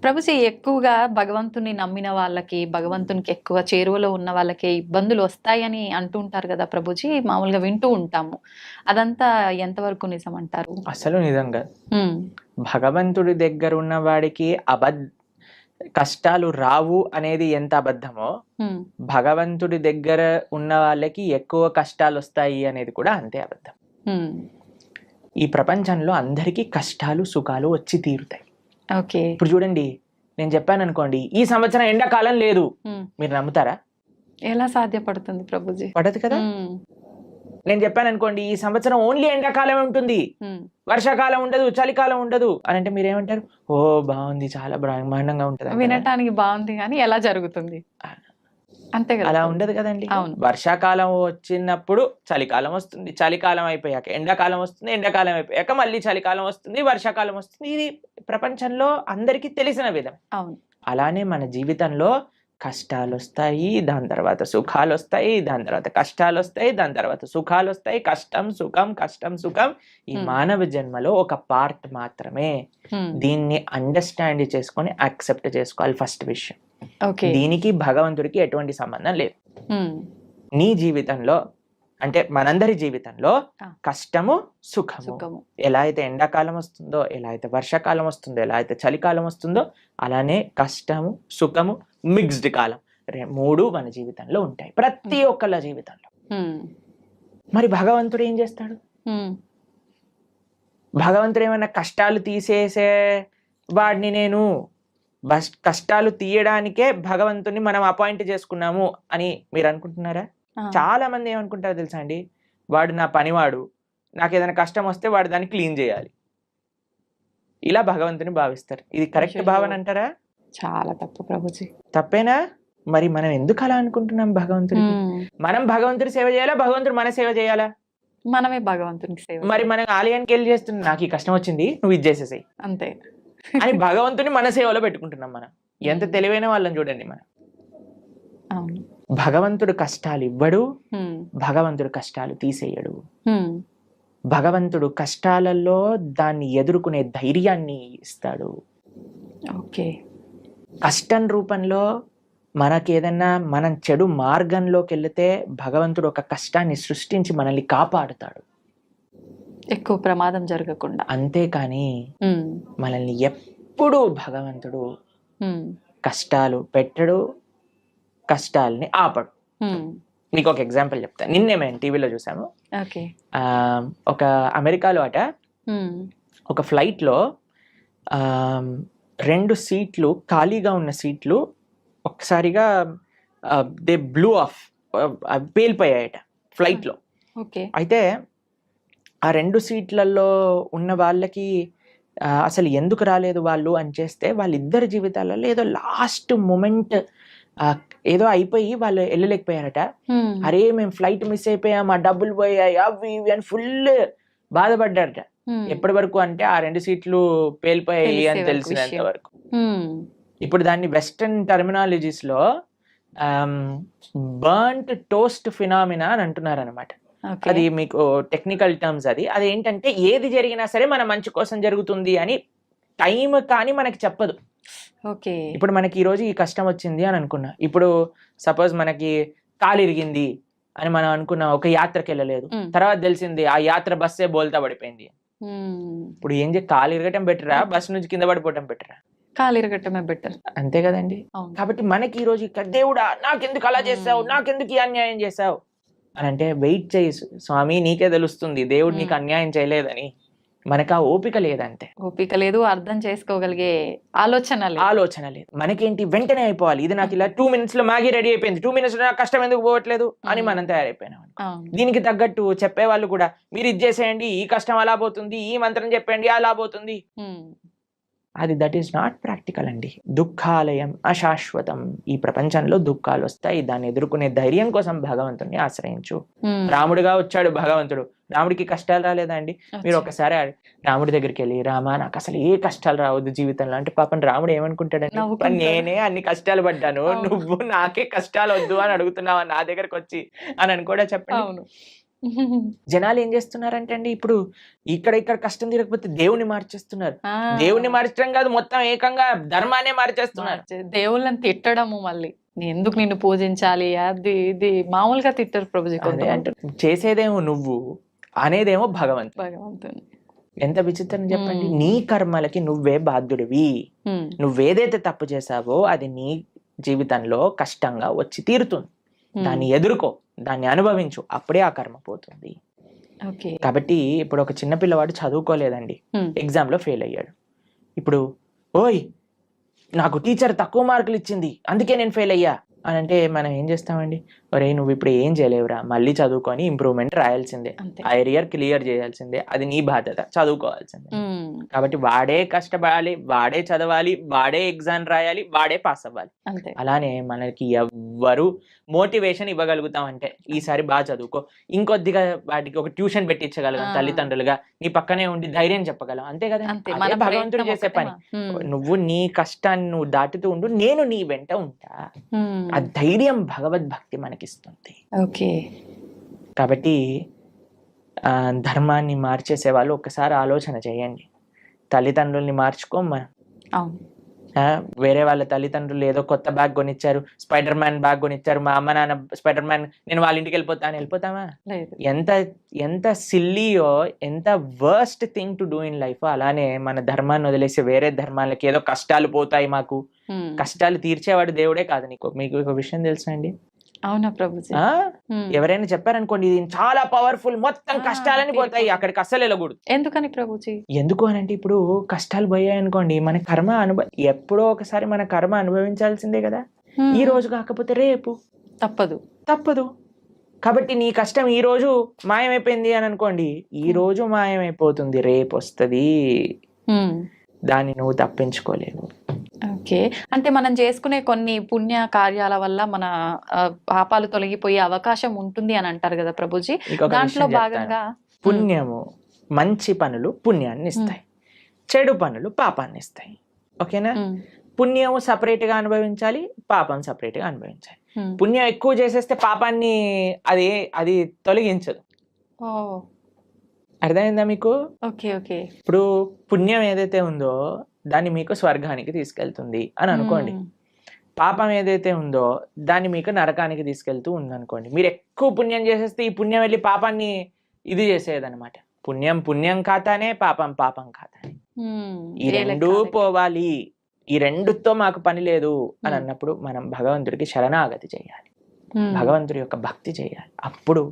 ప్రభుజీ ఎక్కువగా భగవంతుని నమ్మిన వాళ్ళకి, భగవంతునికి ఎక్కువ చేరువలో ఉన్న వాళ్ళకే ఇబ్బందులు వస్తాయని అంటూ ఉంటారు కదా ప్రభుజీ. మామూలుగా వింటూ ఉంటాము. అదంతా ఎంతవరకు నిజమంటారు? అసలు నిజంగా హ్మ్. భగవంతుడి దగ్గర ఉన్న వాడికి కష్టాలు రావు అనేది ఎంత అబద్ధమో, హ్మ్. భగవంతుడి దగ్గర ఉన్న వాళ్ళకి ఎక్కువ కష్టాలు వస్తాయి అనేది కూడా అంతే అబద్ధం. హ్మ్. ఈ ప్రపంచంలో అందరికీ కష్టాలు సుఖాలు వచ్చి తీరుతాయి. ఓకే. ఇప్పుడు చూడండి, నేను చెప్పాను అనుకోండి, ఈ సంవత్సరం ఎండాకాలం లేదు, హ్మ్. మీరు నమ్ముతారా? ఎలా సాధ్యపడుతుంది ప్రభుజీ? పడదు కదా. హ్మ్. నేను చెప్పాను అనుకోండి, ఈ సంవత్సరం ఓన్లీ ఎండాకాలం ఉంటుంది, హ్మ్. వర్షాకాలం ఉండదు, చలికాలం ఉండదు అని అంటే మీరేమంటారు? ఓ బాగుంది, చాలా బ్రహ్మాండంగా ఉంటుంది అంటారా? వినటానికి బాగుంది కానీ ఎలా జరుగుతుంది? అంతే కదా అలా ప్రభుజీ. ఉండదు కదండి. అవును. వర్షాకాలం వచ్చినప్పుడు చలికాలం వస్తుంది, చలికాలం అయిపోయాక ఎండాకాలం వస్తుంది, ఎండాకాలం అయిపోయాక మళ్ళీ చలికాలం వస్తుంది, వర్షాకాలం వస్తుంది. ఇది ప్రపంచంలో అందరికీ తెలిసిన విధం. అవును. అలానే మన జీవితంలో కష్టాలు వస్తాయి, దాని తర్వాత సుఖాలు వస్తాయి, దాని తర్వాత కష్టాలు వస్తాయి, దాని తర్వాత సుఖాలు వస్తాయి. కష్టం సుఖం, కష్టం సుఖం ఈ మానవ జన్మలో ఒక పార్ట్ మాత్రమే. హ్మ్. దీన్ని అండర్స్టాండ్ చేసుకొని యాక్సెప్ట్ చేసుకోవాలి ఫస్ట్ విషయం. ఓకే. దీనికి భగవంతుడికి ఎటువంటి సంబంధం లేదు. హ్మ్. నీ జీవితంలో అంటే మనందరి జీవితంలో ఆ. కష్టము సుఖము, సుఖము. ఎలా అయితే ఎండాకాలం వస్తుందో, ఎలా అయితే వర్షాకాలం వస్తుందో, ఎలా అయితే చలికాలం వస్తుందో, అలానే కష్టము సుఖము మిక్స్డ్ కాలం మూడు మన జీవితంలో ఉంటాయి, ప్రతి ఒక్కళ్ళ జీవితంలో. హ్మ్. మరి భగవంతుడు ఏం చేస్తాడు? హ్మ్. భగవంతుడు ఏమైనా కష్టాలు తీసేసే వాడిని నేను కష్టాలు తీయడానికే భగవంతుని మనం అపాయింట్ చేసుకున్నాము అని మీరు అనుకుంటున్నారా? ఆ. చాలా మంది ఏమనుకుంటారో తెలుసా అండి, వాడు నా పనివాడు, నాకు ఏదైనా కష్టం వస్తే వాడు దాన్ని క్లీన్ చేయాలి, ఇలా భగవంతుని భావిస్తారు. ఇది కరెక్ట్ అయ్యయ్యో. భావన అంటారా? చాలా తప్పు ప్రభుజీ. తప్పేనా? మరి మనం ఎందుకు అలా అనుకుంటున్నాం భగవంతుడికి? హ్మ్. మనం భగవంతుడి సేవ చేయాలా, భగవంతుడు మన సేవ చేయాలా? మనమే భగవంతునికి సేవ మరి చేయాలి. మనం ఆలయానికి వెళ్ళి చేస్తున్నాం, నాకు ఈ కష్టం వచ్చింది నువ్వు ఇది చేసేసాయి అంతే. అని భగవంతుని మన సేవలో పెట్టుకుంటున్నాం. మనం ఎంత తెలివైన వాళ్ళని చూడండి. మనం అవును. భగవంతుడు కష్టాలు ఇవ్వడు, హ్మ్. భగవంతుడు కష్టాలు తీసేయడు. హ్మ్. భగవంతుడు కష్టాలలో దాన్ని ఎదుర్కొనే ధైర్యాన్ని ఇస్తాడు. ఓకే. కష్టం రూపంలో మనకేదన్నా మనం చెడు మార్గంలోకి వెళితే భగవంతుడు ఒక కష్టాన్ని సృష్టించి మనల్ని కాపాడుతాడు, ఎక్కువ ప్రమాదం జరగకుండా. అంతేకాని హ్మ్. మనల్ని ఎప్పుడూ భగవంతుడు హ్మ్. కష్టాలు పెట్టడు, కష్టాలని ఆపడు. హ్మ్. మీకు ఒక ఎగ్జాంపుల్ చెప్తాను. నిన్నే మేము టీవీలో చూసాము. ఓకే. ఒక అమెరికాలో హ్మ్. ఒక ఫ్లైట్లో 2 సీట్లు ఖాళీగా ఉన్న సీట్లు ఒకసారిగా దే బ్లూ ఆఫ్, పేలిపోయాయట ఫ్లైట్లో. ఓకే. అయితే ఆ 2 సీట్లలో ఉన్న వాళ్ళకి అసలు ఎందుకు రాలేదు వాళ్ళు అని చేస్తే, వాళ్ళిద్దరి జీవితాలలో ఏదో లాస్ట్ మూమెంట్ ఏదో అయిపోయి వాళ్ళు వెళ్ళలేకపోయారట. హ్మ్. అరే మేము ఫ్లైట్ మిస్ అయిపోయాం, ఆ డబ్బులు పోయాయి, అవి ఇవి అని ఫుల్ బాధపడ్డారట. హ్మ్. ఎప్పటి వరకు అంటే ఆ 2 సీట్లు పేలిపోయాయి తెలిసే అని వరకు తెలిసినంత విషయం. వరకు. హ్మ్. ఇప్పుడు దాన్ని వెస్టర్న్ టర్మినాలజీస్ లో బర్న్ట్ టోస్ట్ ఫినామినా అని అంటున్నారు అనమాట. ఓకే. అది మీకు టెక్నికల్ టర్మ్స్. అది ఏంటంటే ఏది జరిగినా సరే మన మంచి కోసం జరుగుతుంది అని టైం కానీ మనకి చెప్పదు. ఓకే. ఇప్పుడు మనకి ఈరోజు ఈ కష్టం వచ్చింది అని అనుకున్నా, ఇప్పుడు సపోజ్ మనకి కాలు ఇరిగింది అని మనం అనుకున్నాం, ఒక యాత్రకి వెళ్ళలేదు, హ్మ్. తర్వాత తెలిసింది ఆ యాత్ర బస్సే బోల్తా పడిపోయింది. హ్మ్. ఇప్పుడు ఏం కాలు ఇరగటం బెటరా, బస్సు నుంచి కింద పడిపోవటం బెటరా? కాలు ఇరగటమే బెటర్. అంతే కదండి. అవును. కాబట్టి మనకి ఈ రోజు ఇక్కడ దేవుడా నాకెందుకు అలా చేసావు, నాకెందుకు ఈ అన్యాయం చేసావు అని అంటే, వెయిట్ చేయి స్వామి, నీకే తెలుస్తుంది దేవుడు నీకు అన్యాయం చేయలేదని. మనకు ఆ ఓపిక లేదంతే, ఓపిక లేదు, అర్థం చేసుకోగలిగే ఆలోచన లేదు. మనకేంటి వెంటనే అయిపోవాలి, ఇది నాకు ఇలా 2 minutes లో మ్యాగీ రెడీ అయిపోయింది, 2 minutes లో నాకు కష్టం ఎందుకు పోవట్లేదు అని మనం తయారైపోయినాం. అవును. దీనికి తగ్గట్టు చెప్పేవాళ్ళు కూడా, మీరు ఇది చేసేయండి ఈ కష్టం అలా పోతుంది, ఈ మంత్రం చెప్పండి అలా పోతుంది. అది దట్ ఈస్ నాట్ ప్రాక్టికల్ అండి. దుఃఖాలయం అశాశ్వతం. ఈ ప్రపంచంలో దుఃఖాలు వస్తాయి, దాన్ని ఎదుర్కొనే ధైర్యం కోసం భగవంతుడిని ఆశ్రయించు. రాముడిగా వచ్చాడు భగవంతుడు, రాముడికి కష్టాలు రాలేదా అండి? మీరు ఒకసారి రాముడి దగ్గరికి వెళ్ళి, రామా నాకు అసలు ఏ కష్టాలు రావద్దు జీవితంలో అంటే, పాపం రాముడు ఏమనుకుంటాడండి, నేనే అన్ని కష్టాలు పడ్డాను, నువ్వు నాకే కష్టాలు వద్దు అని అడుగుతున్నావా నా దగ్గరకు వచ్చి అని కూడా చెప్పండి. జనాలు ఏం చేస్తున్నారంటే అండి, ఇప్పుడు ఇక్కడ కష్టం తీరకపోతే దేవుని మార్చేస్తున్నారు. దేవుని మార్చడం కాదు, మొత్తం ఏకంగా ధర్మాన్ని మార్చేస్తున్నారు. దేవుళ్ళని తిట్టడము, మళ్ళీ ఎందుకు నిన్ను పూజించాలి, అది ఇది మామూలుగా తిట్టరు ప్రభుజీ. అదే అంటే చేసేదేమో నువ్వు, అనేదేమో భగవంతుని. ఎంత విచిత్రం చెప్పండి. నీ కర్మలకి నువ్వే బాధ్యుడివి. నువ్వేదైతే తప్పు చేసావో అది నీ జీవితంలో కష్టంగా వచ్చి తీరుతుంది. దాన్ని ఎదుర్కో, దాన్ని అనుభవించు, అప్పుడే ఆ కర్మ పోతుంది. కాబట్టి ఇప్పుడు ఒక చిన్న పిల్లవాడు చదువుకోలేదండి, ఎగ్జామ్ లో ఫెయిల్ అయ్యాడు. ఇప్పుడు ఓయ్ నాకు టీచర్ తక్కువ మార్కులు ఇచ్చింది అందుకే నేను ఫెయిల్ అయ్యా అని అంటే మనం ఏం చేస్తామండి, ఒరే నువ్వు ఇప్పుడు ఏం చేయలేవురా, మళ్ళీ చదువుకొని ఇంప్రూవ్మెంట్ రాయాల్సిందే, ఆ ఏరియర్ క్లియర్ చేయాల్సిందే, అది నీ బాధ్యత, చదువుకోవాల్సిందే. కాబట్టి వాడే కష్టపడాలి, వాడే చదవాలి, వాడే ఎగ్జామ్ రాయాలి, వాడే పాస్ అవ్వాలి. అలానే మనకి ఎవ్వరు మోటివేషన్ ఇవ్వగలుగుతామంటే ఈసారి బాగా చదువుకో, ఇంకొద్దిగా వాటికి ఒక ట్యూషన్ పెట్టించగలం తల్లిదండ్రులుగా, నీ పక్కనే ఉండి ధైర్యం చెప్పగలం, అంతే కదా. అదే భగవంతుడు చేసే పని. నువ్వు నీ కష్టాన్ని నువ్వు దాటుతూ ఉండు, నేను నీ వెంట ఉంటా. ఆ ధైర్యం భగవద్భక్తి మనకిస్తుంది. కాబట్టి ధర్మాన్ని మార్చేసే వాళ్ళు ఒక్కసారి ఆలోచన చేయండి. తల్లిదండ్రుల్ని మార్చుకోమా. వేరే వాళ్ళ తల్లిదండ్రులు ఏదో కొత్త బ్యాగ్ కొనిచ్చారు, స్పైడర్ మ్యాన్ బ్యాగ్ కొనిచ్చారు, మా అమ్మ నాన్న స్పైడర్ మ్యాన్, నేను వాళ్ళ ఇంటికి వెళ్ళిపోతామా? ఎంత సిల్లీయో, ఎంత worst thing to do in life. అలానే మన ధర్మాన్ని వదిలేసి వేరే ధర్మాలకి ఏదో కష్టాలు పోతాయి, మాకు కష్టాలు తీర్చేవాడు దేవుడే కాదు. మీకు ఒక విషయం తెలుసా అండి? అవునా ప్రభుజీ? ఎవరైనా చెప్పారనుకోండి ఇది చాలా పవర్ఫుల్, మొత్తం కష్టాలని పోతాయి, అక్కడికి అస్సలు వెళ్ళకూడదు. ఎందుకని ప్రభుజీ? ఎందుకు అని అంటే ఇప్పుడు కష్టాలు పోయాయి అనుకోండి, మన కర్మ ఎప్పుడో ఒకసారి మన కర్మ అనుభవించాల్సిందే కదా. ఈ రోజు కాకపోతే రేపు తప్పదు. కాబట్టి నీ కష్టం ఈ రోజు మాయమైపోయింది అని అనుకోండి, ఈ రోజు మాయమైపోతుంది, రేపు వస్తుంది, దాన్ని నువ్వు తప్పించుకోలేవు. అంటే మనం చేసుకునే కొన్ని పుణ్య కార్యాల వల్ల మన పాపాలు తొలగిపోయే అవకాశం ఉంటుంది అని అంటారు కదా ప్రభుజీ. దాంట్లో భాగంగా పుణ్యము, మంచి పనులు పుణ్యాన్ని ఇస్తాయి, చెడు పనులు పాపాన్ని ఇస్తాయి. ఓకేనా? పుణ్యము సపరేట్ గా అనుభవించాలి, పాపం సపరేట్ గా అనుభవించాలి. పుణ్యం ఎక్కువ చేసేస్తే పాపాన్ని అది తొలగించదు. అర్థమైందా మీకు? ఇప్పుడు పుణ్యం ఏదైతే ఉందో దాన్ని మీకు స్వర్గానికి తీసుకెళ్తుంది అని అనుకోండి, పాపం ఏదైతే ఉందో దాన్ని మీకు నరకానికి తీసుకెళ్తూ ఉందనుకోండి. మీరు ఎక్కువ పుణ్యం చేసేస్తే ఈ పుణ్యం వెళ్ళి పాపాన్ని ఇది చేసేదన్నమాట. పుణ్యం ఖాతానే, పాపం ఖాతానే. ఈ రెండూ పోవాలి, ఈ రెండుతో మాకు పని లేదు అని అన్నప్పుడు మనం భగవంతుడికి శరణాగతి చేయాలి, భగవంతుడి యొక్క భక్తి చేయాలి. అప్పుడు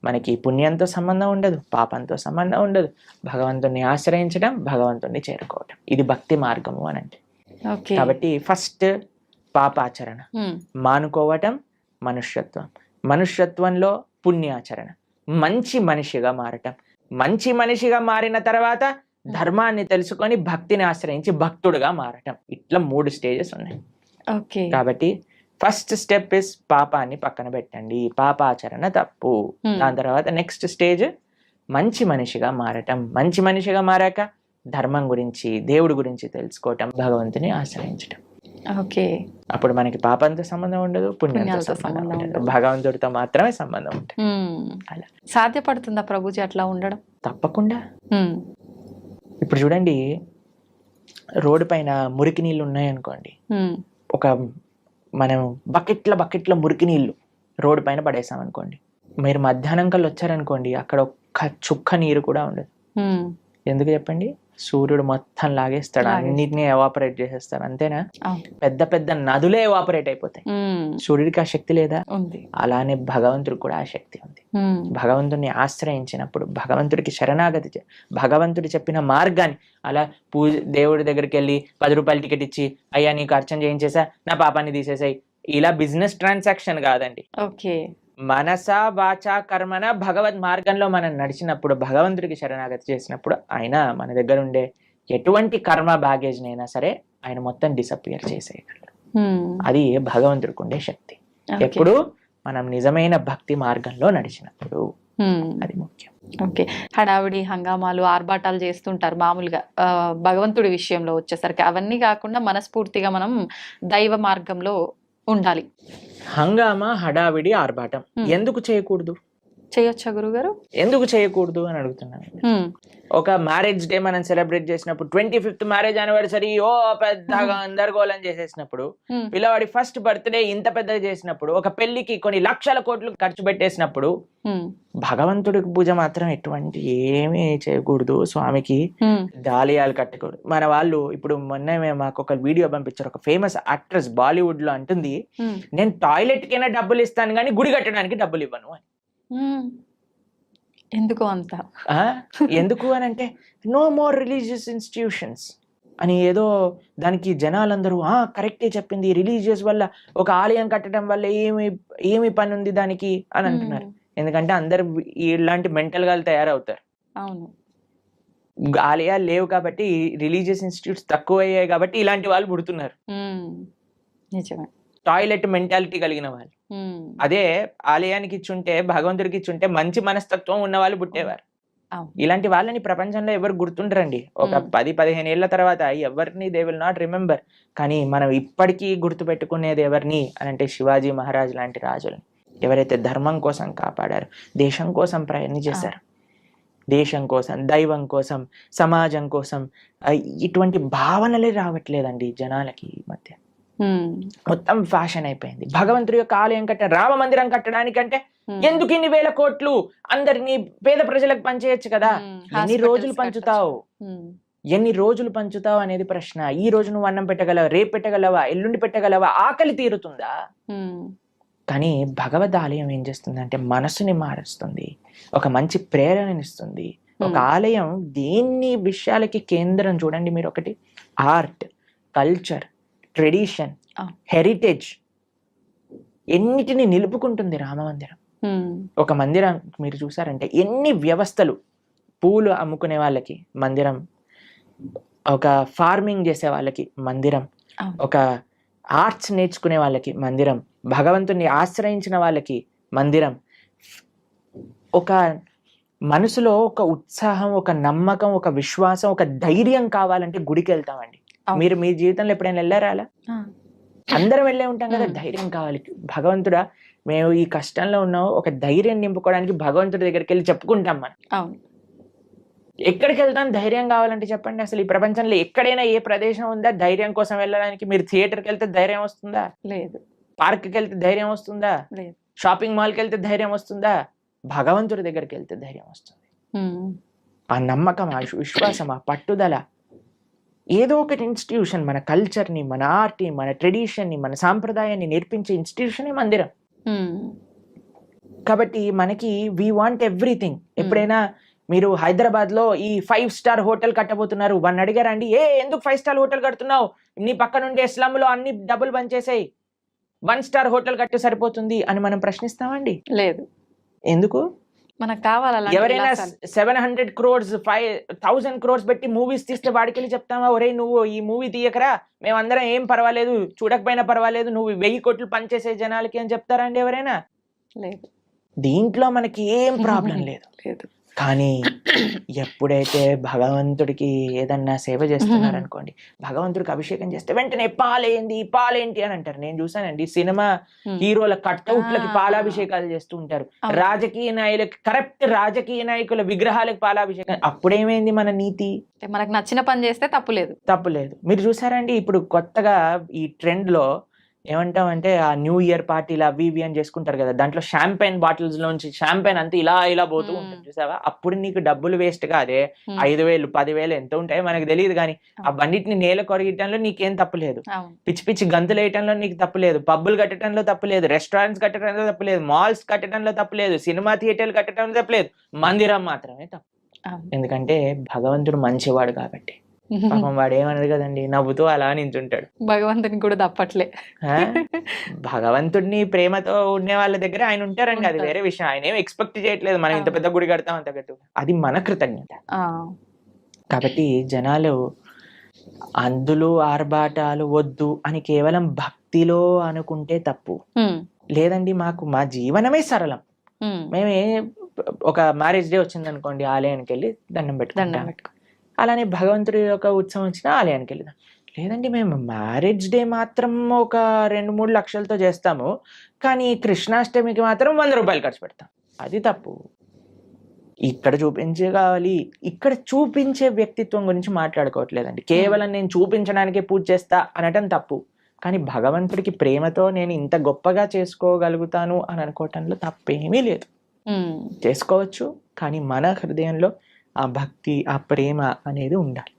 మనకి పుణ్యంతో సంబంధం ఉండదు, పాపంతో సంబంధం ఉండదు. భగవంతుణ్ణి ఆశ్రయించడం, భగవంతుణ్ణి చేరుకోవటం, ఇది భక్తి మార్గము అని అంటే. కాబట్టి ఫస్ట్ పాపాచరణ మానుకోవటం మనుష్యత్వం, మనుష్యత్వంలో పుణ్యాచరణ, మంచి మనిషిగా మారటం, మంచి మనిషిగా మారిన తర్వాత ధర్మాన్ని తెలుసుకొని భక్తిని ఆశ్రయించి భక్తుడుగా మారటం. ఇట్లా 3 స్టేజెస్ ఉన్నాయి. కాబట్టి ఫస్ట్ స్టెప్ ఇస్ పాపాన్ని పక్కన పెట్టండి, పాపాచరణ తప్పు. దాని తర్వాత నెక్స్ట్ స్టేజ్ మంచి మనిషిగా మారటం, మంచి మనిషిగా మారాక ధర్మం గురించి, దేవుడి గురించి తెలుసుకోవటం, భగవంతుని ఆశ్రయించటం. అప్పుడు మనకి పాపంతో సంబంధం ఉండదు, పుణ్యంతో సంబంధం ఉండదు, భగవంతుడితో మాత్రమే సంబంధం ఉంటుంది. అలా సాధ్యపడుతుందా ప్రభుజీ అట్లా ఉండడం? తప్పకుండా. ఇప్పుడు చూడండి, రోడ్డు పైన మురికి నీళ్ళు ఉన్నాయనుకోండి, ఒక మనం బకెట్ల మురికి నీళ్లు రోడ్డు పైన పడేసాం అనుకోండి, మీరు మధ్యాహ్నం కల్లా వచ్చారనుకోండి, అక్కడ ఒక్క చుక్క నీరు కూడా ఉండదు. ఎందుకు చెప్పండి? సూర్యుడు మొత్తం లాగేస్తాడు, అన్నిటినీ ఎవాపరేట్ చేసేస్తాడు, అంతేనా? పెద్ద పెద్ద నదులే ఎవాపరేట్ అయిపోతాయి. సూర్యుడికి ఆ శక్తి లేదా? అలానే భగవంతుడికి కూడా ఆ శక్తి ఉంది. భగవంతుడిని ఆశ్రయించినప్పుడు, భగవంతుడికి శరణాగతి, భగవంతుడు చెప్పిన మార్గాన్ని, అలా దేవుడి దగ్గరికి వెళ్ళి 10 రూపాయలు టికెట్ ఇచ్చి, అయ్యా నీకు అర్చన చేయించేసా, నా పాపాన్ని తీసేసాయి, ఇలా బిజినెస్ ట్రాన్సాక్షన్ కాదండి. మనస వాచ కర్మన భగవద్ మార్గంలో మనం నడిచినప్పుడు, భగవంతుడికి శరణాగతి చేసినప్పుడు, ఆయన మన దగ్గర ఉండే ఎటువంటి కర్మ బ్యాగేజ్ నైనా సరే ఆయన మొత్తం డిసపియర్ చేసేయగలరు. అది భగవంతుడికి ఉండే శక్తి. ఎప్పుడు మనం నిజమైన భక్తి మార్గంలో నడిచినప్పుడు, అది ముఖ్యం. హడావిడి హంగామాలు ఆర్భాటాలు చేస్తుంటారు మామూలుగా. భగవంతుడి విషయంలో వచ్చేసరికి అవన్నీ కాకుండా మనస్ఫూర్తిగా మనం దైవ మార్గంలో ఉండాలి. హంగామా, హడావిడి, ఆర్భాటం ఎందుకు చేయకూడదు? చేయొచ్చా గురుగారు? ఎందుకు చేయకూడదు అని అడుగుతున్నాను. ఒక మ్యారేజ్ డే మనం సెలబ్రేట్ చేసినప్పుడు 25th మ్యారేజ్ యానివర్సరీ పెద్దగా గందరగోళం చేసేసినప్పుడు, పిల్లవాడి ఫస్ట్ బర్త్డే ఇంత పెద్దగా చేసినప్పుడు, ఒక పెళ్లికి కొన్ని లక్షల కోట్లు ఖర్చు పెట్టేసినప్పుడు భగవంతుడికి పూజ మాత్రం ఎటువంటి ఏమీ చేయకూడదు. స్వామికి దాలియాలు కట్టకూడదు. మన వాళ్ళు ఇప్పుడు మొన్న మాకు ఒక వీడియో పంపించారు. ఒక ఫేమస్ యాక్ట్రెస్ బాలీవుడ్ లో అంటుంది, నేను టాయిలెట్ కైనా డబ్బులు ఇస్తాను కానీ గుడి కట్టడానికి డబ్బులు ఇవ్వను అని. ఎందుకు అంత? ఎందుకు అని అంటే, నో మోర్ రిలీజియస్ ఇన్స్టిట్యూషన్స్ అని ఏదో దానికి జనాలందరూ కరెక్టే చెప్పింది, రిలీజియస్ వల్ల ఒక ఆలయం కట్టడం వల్ల ఏమి పని ఉంది దానికి అని అంటున్నారు. ఎందుకంటే అందరు ఇలాంటి మెంటల్ గా తయారవుతారు. అవును, ఆలయాలు లేవు కాబట్టి, రిలీజియస్ ఇన్స్టిట్యూట్స్ తక్కువ అయ్యాయి కాబట్టి ఇలాంటి వాళ్ళు పుడుతున్నారు. నిజమే. టాయిలెట్ మెంటాలిటీ కలిగిన వాళ్ళు. అదే ఆలయానికి ఇచ్చుంటే, భగవంతుడికి ఇచ్చుంటే మంచి మనస్తత్వం ఉన్న వాళ్ళు పుట్టేవారు. ఇలాంటి వాళ్ళని ప్రపంచంలో ఎవరు గుర్తుండరండి. ఒక 10-15 ఏళ్ల తర్వాత ఎవరిని దే విల్ నాట్ రిమెంబర్. కానీ మనం ఇప్పటికీ గుర్తు పెట్టుకునేది ఎవరిని అని అంటే, శివాజీ మహారాజ్ లాంటి రాజులని, ఎవరైతే ధర్మం కోసం కాపాడారు, దేశం కోసం ప్రయత్నం చేశారు. దేశం కోసం, దైవం కోసం, సమాజం కోసం ఇటువంటి భావనలే రావట్లేదండి జనాలకి ఈ మధ్య. మొత్తం ఫ్యాషన్ అయిపోయింది. భగవంతుడి యొక్క ఆలయం రామ మందిరం కట్టడానికంటే ఎందుకు ఇన్ని వేల కోట్లు? అందరినీ పేద ప్రజలకు పంచేయచ్చు కదా. ఎన్ని రోజులు పంచుతావు, ఎన్ని రోజులు పంచుతావు అనేది ప్రశ్న. ఈ రోజు నువ్వు అన్నం పెట్టగలవా? రేపు పెట్టగలవా? ఎల్లుండి పెట్టగలవా? ఆకలి తీరుతుందా? కానీ భగవద్ ఆలయం ఏం చేస్తుంది అంటే మనసుని మారుస్తుంది, ఒక మంచి ప్రేరణనిస్తుంది. ఒక ఆలయం దేన్ని విషయాలకి కేంద్రం చూడండి మీరు. ఒకటి ఆర్ట్, కల్చర్, ట్రెడిషన్, హెరిటేజ్, ఎన్నిటిని నిలుపుకుంటుంది రామ మందిరం. ఒక మందిరం మీరు చూసారంటే ఎన్ని వ్యవస్థలు. పూలు అమ్ముకునే వాళ్ళకి మందిరం, ఒక ఫార్మింగ్ చేసే వాళ్ళకి మందిరం, ఒక ఆర్ట్స్ నేర్చుకునే వాళ్ళకి మందిరం, భగవంతుని ఆశ్రయించిన వాళ్ళకి మందిరం. ఒక మనసులో ఒక ఉత్సాహం, ఒక నమ్మకం, ఒక విశ్వాసం, ఒక ధైర్యం కావాలంటే గుడికి వెళ్తామండి. మీరు మీ జీవితంలో ఎప్పుడైనా వెళ్ళారా అలా? అందరం వెళ్ళే ఉంటాం కదా. ధైర్యం కావాలి. భగవంతుడా మేము ఈ కష్టంలో ఉన్నాం, ఒక ధైర్యం నింపుకోవడానికి భగవంతుడి దగ్గరికి వెళ్ళి చెప్పుకుంటాం మనం. ఎక్కడికి వెళ్తాం ధైర్యం కావాలంటే చెప్పండి. అసలు ఈ ప్రపంచంలో ఎక్కడైనా ఏ ప్రదేశం ఉందా ధైర్యం కోసం వెళ్ళడానికి? మీరు థియేటర్కి వెళ్తే ధైర్యం వస్తుందా? లేదు. పార్క్కి వెళ్తే ధైర్యం వస్తుందా? లేదు. షాపింగ్ మాల్కి వెళ్తే ధైర్యం వస్తుందా? భగవంతుడి దగ్గరికి వెళ్తే ధైర్యం వస్తుంది. ఆ నమ్మకం, ఆ విశ్వాసం, ఆ పట్టుదల. ఏదో ఒకటి ఇన్స్టిట్యూషన్ మన కల్చర్ని, మన ఆర్ట్ని, మన ట్రెడిషన్ని, మన సాంప్రదాయాన్ని నేర్పించే ఇన్స్టిట్యూషనే మందిరం. కాబట్టి మనకి వీ వాంట్ ఎవ్రీథింగ్. ఎప్పుడైనా మీరు హైదరాబాద్ లో ఈ 5 స్టార్ హోటల్ కట్టబోతున్నారు, వాడిని అడిగారండి, ఎందుకు 5 స్టార్ హోటల్ కడుతున్నావు? నీ పక్క నుండి స్లమ్ లో అన్ని డబ్బులు బంచేసాయి, 1 స్టార్ హోటల్ కట్టు సరిపోతుంది అని మనం ప్రశ్నిస్తామండి? లేదు. ఎందుకు? మనకు కావాలి. ఎవరైనా 700 crores 1000 crores పెట్టి మూవీస్ తీస్తే వాడికి వెళ్ళి చెప్తామా, ఒరే నువ్వు ఈ మూవీ తీయకరా, మేమందరం ఏం పర్వాలేదు, చూడకపోయినా పర్వాలేదు, నువ్వు 1000 కోట్లు పనిచేసే జనాలకి అని చెప్తారా అండి ఎవరైనా? లేదు. దీంట్లో మనకి ఏం ప్రాబ్లం లేదు. కానీ ఎప్పుడైతే భగవంతుడికి ఏదన్నా సేవ చేస్తున్నారనుకోండి, భగవంతుడికి అభిషేకం చేస్తే వెంటనే పాలేంటి అని అంటారు. నేను చూసానండి, సినిమా హీరోల కట్అవుట్లకి పాలాభిషేకాలు చేస్తూ ఉంటారు. రాజకీయ నాయకులకి, కరెక్ట్ రాజకీయ నాయకుల విగ్రహాలకు పాలాభిషేకం. అప్పుడేమైంది మన నీతి? మనకు నచ్చిన పని చేస్తే తప్పులేదు. మీరు చూసారండి ఇప్పుడు కొత్తగా ఈ ట్రెండ్ లో ఏమంటామంటే, ఆ న్యూ ఇయర్ పార్టీలు అవి ఇవి అని చేసుకుంటారు కదా, దాంట్లో షాంపైన్ బాటిల్స్ లోంచి షాంపైన్ అంతా ఇలా పోతూ ఉంటుంది చూసావా? అప్పుడు నీకు డబ్బులు వేస్ట్ గా, అదే 5,000 10,000 ఎంత ఉంటాయో మనకు తెలియదు, కానీ ఆ బండిటిని నేల కొరగటంలో నీకేం తప్పులేదు, పిచ్చి పిచ్చి గంతులు వేయటంలో నీకు తప్పులేదు, పబ్బులు కట్టడంలో తప్పులేదు, రెస్టారెంట్స్ కట్టడంలో తప్పులేదు, మాల్స్ కట్టడంలో తప్పులేదు, సినిమా థియేటర్లు కట్టడంలో తప్పులేదు, మందిరం మాత్రమే తప్పు. ఎందుకంటే భగవంతుడు మంచివాడు కాబట్టి. పాపం వాడు ఏమన్నాడు కదండి, నవ్వుతూ అలా నించుంటాడు. భగవంతుని కూడా తప్పట్లే. భగవంతుడిని ప్రేమతో ఉండే వాళ్ళ దగ్గర ఆయన ఉంటారండి, అది వేరే విషయం. ఆయన ఏం ఎక్స్పెక్ట్ చేయట్లేదు మనం ఇంత పెద్ద గుడి కడతాం అంత గట్టు, అది మన కృతజ్ఞత. కాబట్టి జనాలు అందులో ఆర్భాటాలు వద్దు అని కేవలం భక్తిలో అనుకుంటే తప్పు. లేదండి, మా జీవనమే సరళం. మేమే ఒక మ్యారేజ్ డే వచ్చింది అనుకోండి, ఆలయానికి వెళ్ళి దండం పెట్టుకుంటాం. అలానే భగవంతుడి యొక్క ఉత్సవం వచ్చిన ఆలయానికి వెళ్దాం. లేదండి, మేము మ్యారేజ్ డే మాత్రం ఒక 2-3 లక్షలతో చేస్తాము, కానీ కృష్ణాష్టమికి మాత్రం 100 రూపాయలు ఖర్చు పెడతాం. అది తప్పు. ఇక్కడ చూపించే కావాలి, ఇక్కడ చూపించే వ్యక్తిత్వం గురించి మాట్లాడుకోవట్లేదండి. కేవలం నేను చూపించడానికే పూజ చేస్తా అనటం తప్పు. కానీ భగవంతుడికి ప్రేమతో నేను ఇంత గొప్పగా చేసుకోగలుగుతాను అని అనుకోవటంలో తప్పేమీ లేదు. చేసుకోవచ్చు, కానీ మన హృదయంలో ఆ భక్తి, ఆ ప్రేమ అనేది ఉండాలి.